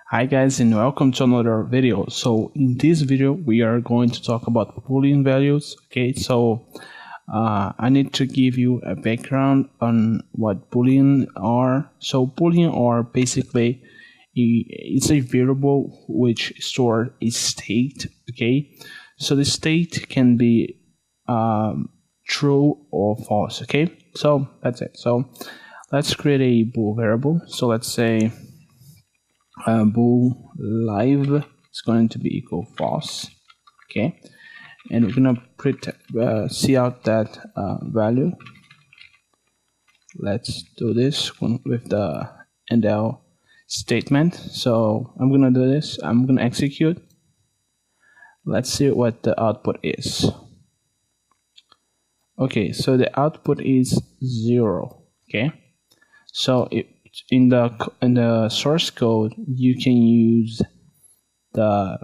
Hi guys and welcome to another video. So in this video we are going to talk about Boolean values. Okay, so I need to give you a background on what Boolean are. So Boolean are basically it's a variable which store a state. Okay, so the state can be true or false. Okay, so that's it. So let's create a bool variable. So let's say bool live is going to be equal false. Okay, and we're gonna see out that value. Let's do this with the endl statement. So I'm gonna do this. I'm gonna execute. Let's see what the output is. Okay, so the output is 0. Okay, so in the source code you can use the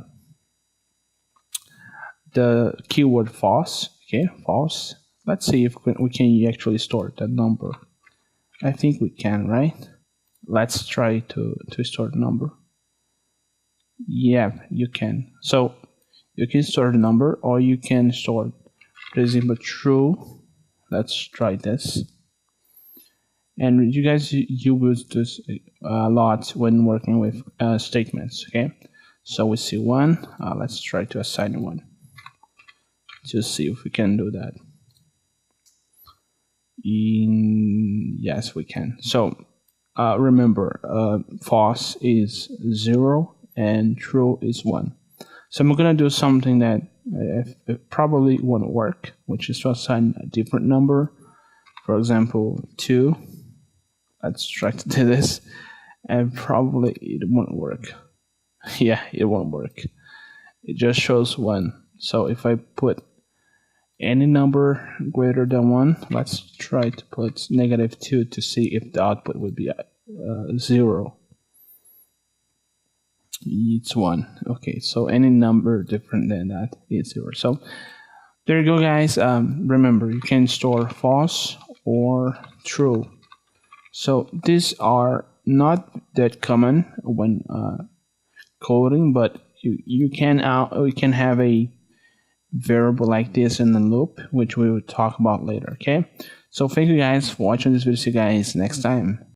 keyword false. Okay, false. Let's see if we can actually store that number. I think we can, right? Let's try to store the number. Yeah, you can. So you can store the number, or you can store, for example, true. Let's try this. And you guys, you use this a lot when working with statements. Okay, so we see one. Let's try to assign one to see if we can do that. Yes, we can. So remember, false is 0 and true is 1. So I'm gonna do something that it probably won't work, which is to assign a different number. For example, 2. Let's try to do this, and probably it won't work. Yeah, it won't work. It just shows 1. So if I put any number greater than 1, let's try to put -2 to see if the output would be 0. It's 1. Okay, so any number different than that is 0. So there you go, guys. Remember, you can store false or true. So these are not that common when coding, but you can have a variable like this in the loop, which we will talk about later. Okay, so thank you guys for watching this video. See you guys next time.